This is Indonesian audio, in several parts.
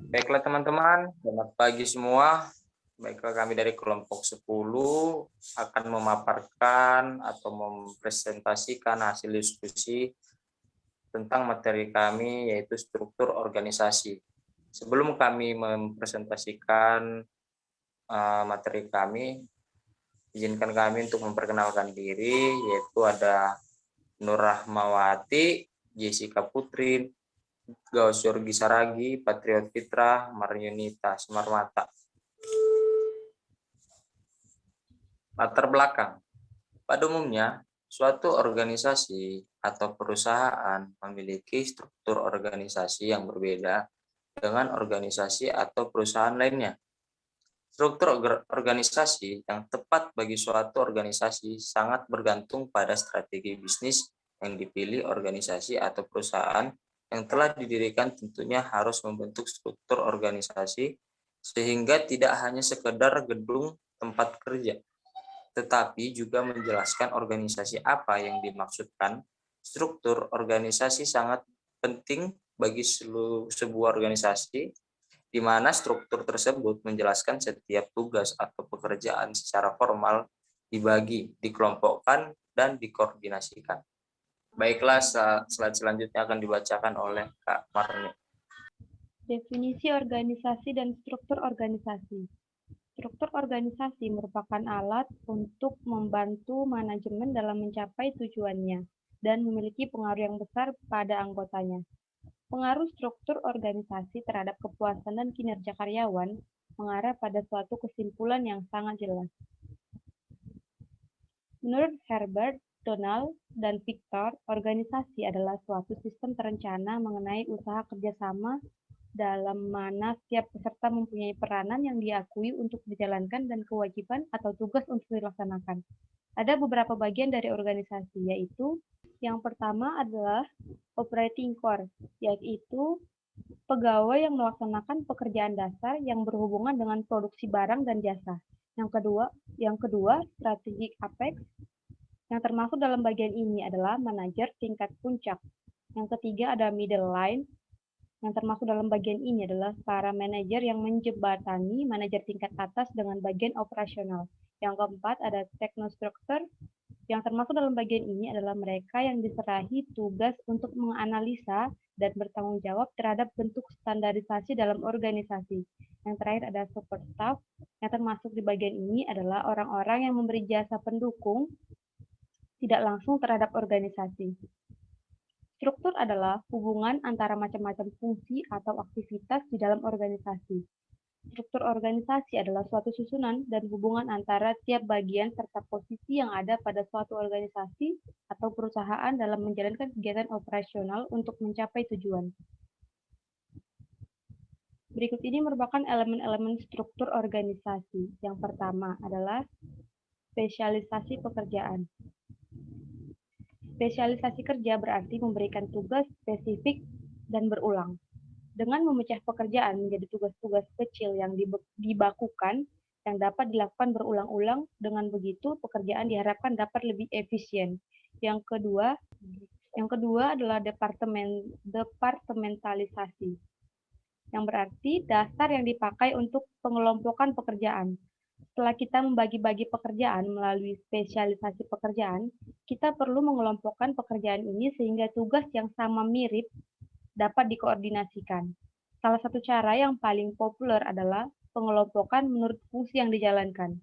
Baiklah teman-teman, selamat pagi semua. Baiklah kami dari kelompok 10 akan memaparkan atau mempresentasikan hasil diskusi tentang materi kami yaitu struktur organisasi. Sebelum kami mempresentasikan materi kami, izinkan kami untuk memperkenalkan diri yaitu ada Nur Rahmawati, Jessica Putri, Gaus Yorgi Saragi, Patriot Fitra, Maryunita Semarmata. Latar belakang. Pada umumnya, suatu organisasi atau perusahaan memiliki struktur organisasi yang berbeda dengan organisasi atau perusahaan lainnya. Struktur organisasi yang tepat bagi suatu organisasi sangat bergantung pada strategi bisnis yang dipilih organisasi atau perusahaan yang telah didirikan tentunya harus membentuk struktur organisasi sehingga tidak hanya sekedar gedung tempat kerja, tetapi juga menjelaskan organisasi apa yang dimaksudkan. Struktur organisasi sangat penting bagi sebuah organisasi di mana struktur tersebut menjelaskan setiap tugas atau pekerjaan secara formal dibagi, dikelompokkan, dan dikoordinasikan. Baiklah, slide selanjutnya akan dibacakan oleh Kak Marni. Definisi organisasi dan struktur organisasi. Struktur organisasi merupakan alat untuk membantu manajemen dalam mencapai tujuannya dan memiliki pengaruh yang besar pada anggotanya. Pengaruh struktur organisasi terhadap kepuasan dan kinerja karyawan mengarah pada suatu kesimpulan yang sangat jelas. Menurut Herbert, Donald, dan Victor, organisasi adalah suatu sistem terencana mengenai usaha kerjasama dalam mana setiap peserta mempunyai peranan yang diakui untuk dijalankan dan kewajiban atau tugas untuk dilaksanakan. Ada beberapa bagian dari organisasi, yaitu yang pertama adalah operating core, yaitu pegawai yang melaksanakan pekerjaan dasar yang berhubungan dengan produksi barang dan jasa. Yang kedua, strategic apex, yang termasuk dalam bagian ini adalah manajer tingkat puncak. Yang ketiga ada middle line, yang termasuk dalam bagian ini adalah para manajer yang menjembatani manajer tingkat atas dengan bagian operasional. Yang keempat ada technostructure, yang termasuk dalam bagian ini adalah mereka yang diserahi tugas untuk menganalisa dan bertanggung jawab terhadap bentuk standarisasi dalam organisasi. Yang terakhir ada support staff, yang termasuk di bagian ini adalah orang-orang yang memberi jasa pendukung tidak langsung terhadap organisasi. Struktur adalah hubungan antara macam-macam fungsi atau aktivitas di dalam organisasi. Struktur organisasi adalah suatu susunan dan hubungan antara tiap bagian serta posisi yang ada pada suatu organisasi atau perusahaan dalam menjalankan kegiatan operasional untuk mencapai tujuan. Berikut ini merupakan elemen-elemen struktur organisasi. Yang pertama adalah spesialisasi pekerjaan. Spesialisasi kerja berarti memberikan tugas spesifik dan berulang. Dengan memecah pekerjaan menjadi tugas-tugas kecil yang dibakukan yang dapat dilakukan berulang-ulang, dengan begitu pekerjaan diharapkan dapat lebih efisien. Yang kedua adalah departementalisasi, yang berarti dasar yang dipakai untuk pengelompokan pekerjaan. Setelah kita membagi-bagi pekerjaan melalui spesialisasi pekerjaan, kita perlu mengelompokkan pekerjaan ini sehingga tugas yang sama mirip dapat dikoordinasikan. Salah satu cara yang paling populer adalah pengelompokan menurut fungsi yang dijalankan.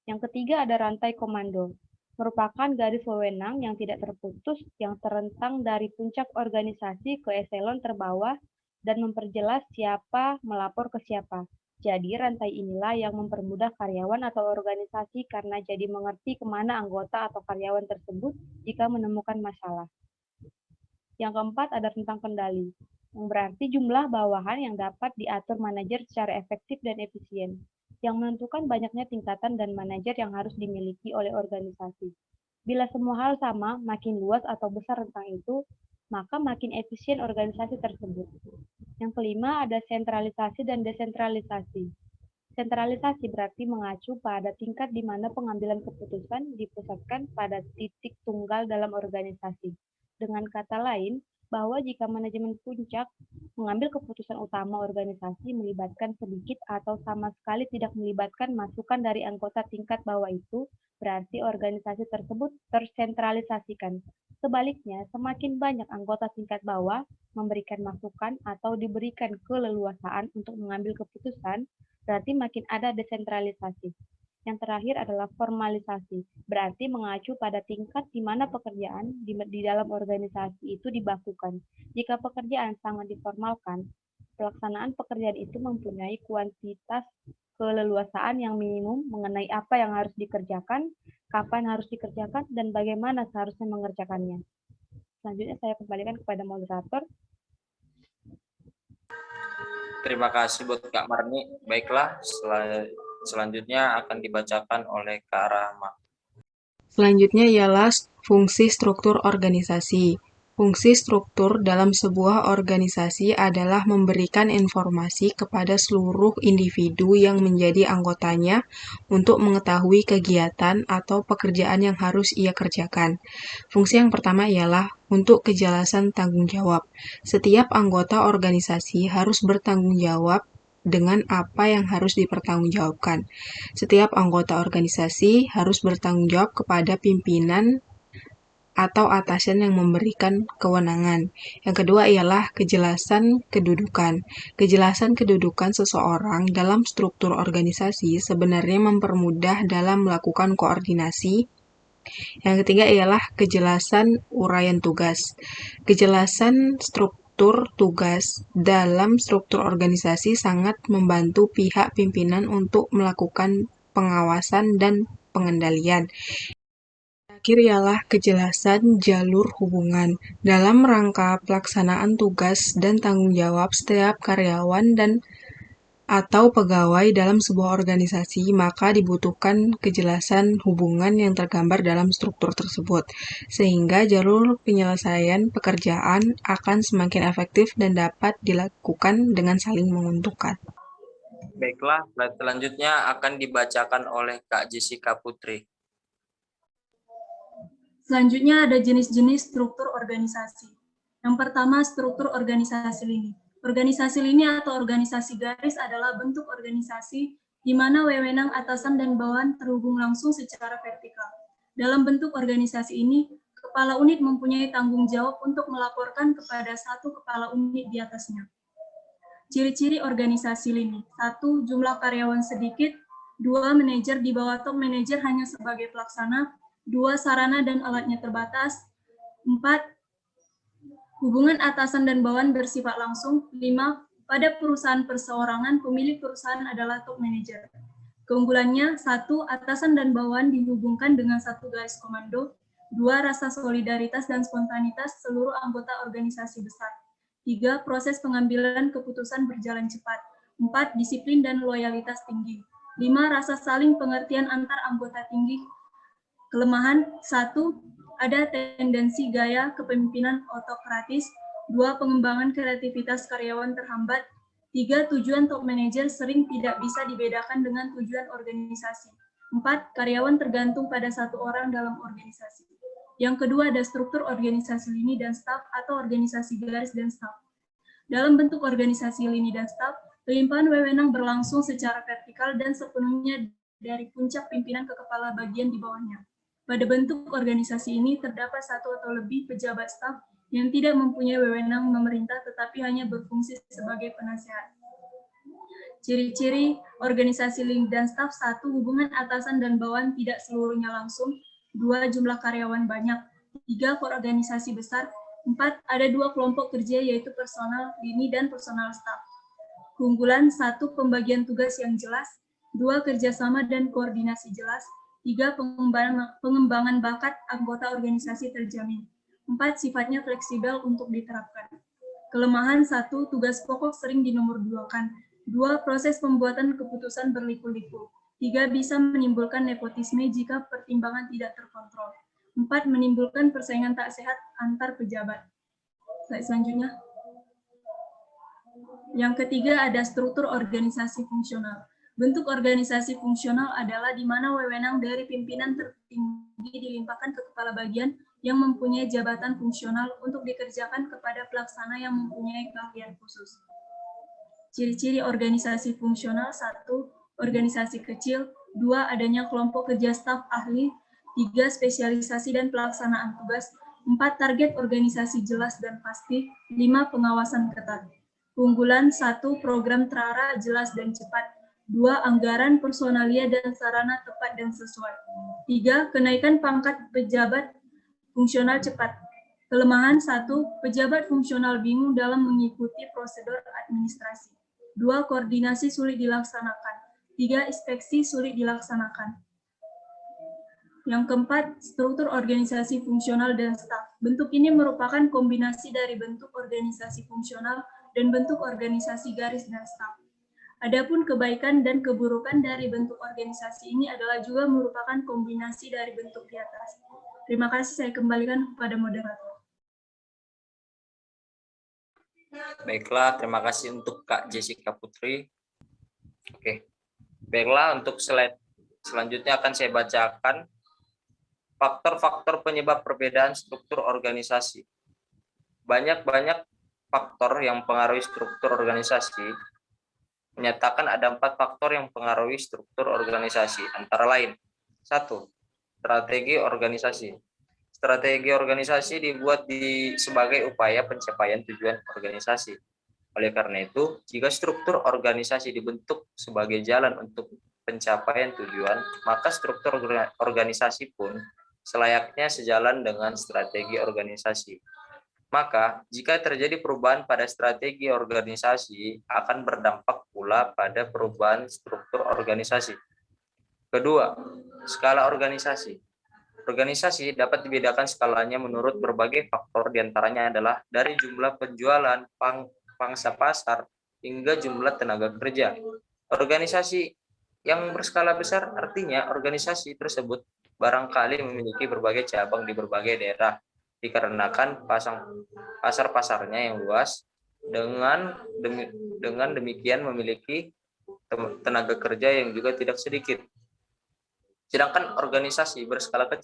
Yang ketiga ada rantai komando, merupakan garis wewenang yang tidak terputus yang terentang dari puncak organisasi ke eselon terbawah dan memperjelas siapa melapor ke siapa. Jadi rantai inilah yang mempermudah karyawan atau organisasi karena jadi mengerti kemana anggota atau karyawan tersebut jika menemukan masalah. Yang keempat ada tentang kendali, yang berarti jumlah bawahan yang dapat diatur manajer secara efektif dan efisien, yang menentukan banyaknya tingkatan dan manajer yang harus dimiliki oleh organisasi. Bila semua hal sama, makin luas atau besar rentang itu, maka makin efisien organisasi tersebut. Yang kelima ada sentralisasi dan desentralisasi. Sentralisasi berarti mengacu pada tingkat di mana pengambilan keputusan dipusatkan pada titik tunggal dalam organisasi. Dengan kata lain, bahwa jika manajemen puncak Mengambil keputusan utama organisasi melibatkan sedikit atau sama sekali tidak melibatkan masukan dari anggota tingkat bawah itu, berarti organisasi tersebut tersentralisasikan. Sebaliknya, semakin banyak anggota tingkat bawah memberikan masukan atau diberikan keleluasaan untuk mengambil keputusan, berarti makin ada desentralisasi. Yang terakhir adalah formalisasi, berarti mengacu pada tingkat di mana pekerjaan di dalam organisasi itu dibakukan. Jika pekerjaan sangat diformalkan, pelaksanaan pekerjaan itu mempunyai kuantitas keleluasaan yang minimum mengenai apa yang harus dikerjakan, kapan harus dikerjakan, dan bagaimana seharusnya mengerjakannya. Selanjutnya saya kembalikan kepada moderator. Terima kasih buat Kak Marni. Baiklah, selanjutnya akan dibacakan oleh Kak Rahma. Selanjutnya ialah fungsi struktur organisasi. Fungsi struktur dalam sebuah organisasi adalah memberikan informasi kepada seluruh individu yang menjadi anggotanya untuk mengetahui kegiatan atau pekerjaan yang harus ia kerjakan. Fungsi yang pertama ialah untuk kejelasan tanggung jawab. Setiap anggota organisasi harus bertanggung jawab dengan apa yang harus dipertanggungjawabkan. Setiap anggota organisasi harus bertanggung jawab kepada pimpinan atau atasan yang memberikan kewenangan. Yang kedua ialah kejelasan kedudukan. Kejelasan kedudukan seseorang dalam struktur organisasi sebenarnya mempermudah dalam melakukan koordinasi. Yang ketiga ialah kejelasan uraian tugas. Kejelasan struktur tugas dalam struktur organisasi sangat membantu pihak pimpinan untuk melakukan pengawasan dan pengendalian. Terakhir ialah kejelasan jalur hubungan. Dalam rangka pelaksanaan tugas dan tanggung jawab setiap karyawan dan atau pegawai dalam sebuah organisasi, maka dibutuhkan kejelasan hubungan yang tergambar dalam struktur tersebut, sehingga jalur penyelesaian pekerjaan akan semakin efektif dan dapat dilakukan dengan saling menguntungkan. Baiklah, slide selanjutnya akan dibacakan oleh Kak Jessica Putri. Selanjutnya ada jenis-jenis struktur organisasi. Yang pertama, struktur organisasi lini. Organisasi lini atau organisasi garis adalah bentuk organisasi di mana wewenang atasan dan bawahan terhubung langsung secara vertikal. Dalam bentuk organisasi ini, kepala unit mempunyai tanggung jawab untuk melaporkan kepada satu kepala unit di atasnya. Ciri-ciri organisasi lini. 1. Jumlah karyawan sedikit. 2. Manajer di bawah top manajer hanya sebagai pelaksana. 2. Sarana dan alatnya terbatas. 4. Hubungan atasan dan bawahan bersifat langsung. 5. Pada perusahaan perseorangan, pemilik perusahaan adalah top manager. Keunggulannya, 1. Atasan dan bawahan dihubungkan dengan satu garis komando. 2. Rasa solidaritas dan spontanitas seluruh anggota organisasi besar. 3. Proses pengambilan keputusan berjalan cepat. 4. Disiplin dan loyalitas tinggi. 5. Rasa saling pengertian antar anggota tinggi. Kelemahan, 1. Ada tendensi gaya kepemimpinan otokratis. 2. Pengembangan kreativitas karyawan terhambat. 3. Tujuan top manager sering tidak bisa dibedakan dengan tujuan organisasi. 4. Karyawan tergantung pada satu orang dalam organisasi. Yang kedua ada struktur organisasi lini dan staf atau organisasi garis dan staf. Dalam bentuk organisasi lini dan staf, pelimpahan wewenang berlangsung secara vertikal dan sepenuhnya dari puncak pimpinan ke kepala bagian di bawahnya. Pada bentuk organisasi ini terdapat satu atau lebih pejabat staf yang tidak mempunyai wewenang memerintah tetapi hanya berfungsi sebagai penasehat. Ciri-ciri organisasi lini dan staf. 1. Hubungan atasan dan bawahan tidak seluruhnya langsung. 2. Jumlah karyawan banyak. 3. Organisasi besar. 4. Ada 2 kelompok kerja yaitu personal lini dan personal staf. Keunggulan. 1. Pembagian tugas yang jelas. 2. Kerjasama dan koordinasi jelas. 3. Pengembangan bakat anggota organisasi terjamin. 4. Sifatnya fleksibel untuk diterapkan. Kelemahan. 1. Tugas pokok sering dinomorduakan. 2. Proses pembuatan keputusan berliku-liku. 3. Bisa menimbulkan nepotisme jika pertimbangan tidak terkontrol. 4. Menimbulkan persaingan tak sehat antar pejabat. Slide selanjutnya. Yang ketiga ada struktur organisasi fungsional. Bentuk organisasi fungsional adalah di mana wewenang dari pimpinan tertinggi dilimpahkan ke kepala bagian yang mempunyai jabatan fungsional untuk dikerjakan kepada pelaksana yang mempunyai keahlian khusus. Ciri-ciri organisasi fungsional: 1. Organisasi kecil. 2. Adanya kelompok kerja staf ahli. 3. Spesialisasi dan pelaksanaan tugas. 4. Target organisasi jelas dan pasti. 5. Pengawasan ketat. Keunggulan: 1. Program terarah, jelas dan cepat. 2. Anggaran, personalia, dan sarana tepat dan sesuai. 3. Kenaikan pangkat pejabat fungsional cepat. Kelemahan: 1. Pejabat fungsional bingung dalam mengikuti prosedur administrasi. 2. Koordinasi sulit dilaksanakan. 3. Inspeksi sulit dilaksanakan. Yang keempat, struktur organisasi fungsional dan staf. Bentuk ini merupakan kombinasi dari bentuk organisasi fungsional dan bentuk organisasi garis dan staf. Adapun kebaikan dan keburukan dari bentuk organisasi ini adalah juga merupakan kombinasi dari bentuk di atas. Terima kasih, saya kembalikan kepada moderator. Baiklah, terima kasih untuk Kak Jessica Putri. Oke, baiklah, untuk slide selanjutnya akan saya bacakan faktor-faktor penyebab perbedaan struktur organisasi. Banyak faktor yang mempengaruhi struktur organisasi. Menyatakan ada 4 faktor yang mempengaruhi struktur organisasi, antara lain: 1. Strategi organisasi. Strategi organisasi dibuat sebagai upaya pencapaian tujuan organisasi. Oleh karena itu, jika struktur organisasi dibentuk sebagai jalan untuk pencapaian tujuan, maka struktur organisasi pun selayaknya sejalan dengan strategi organisasi. Maka, jika terjadi perubahan pada strategi organisasi, akan berdampak pula pada perubahan struktur organisasi. Kedua, skala organisasi. Organisasi dapat dibedakan skalanya menurut berbagai faktor, diantaranya adalah dari jumlah penjualan, pangsa pasar, hingga jumlah tenaga kerja. Organisasi yang berskala besar artinya organisasi tersebut barangkali memiliki berbagai cabang di berbagai daerah, dikarenakan pasar-pasarnya yang luas, dengan demikian memiliki tenaga kerja yang juga tidak sedikit. Sedangkan organisasi berskala kecil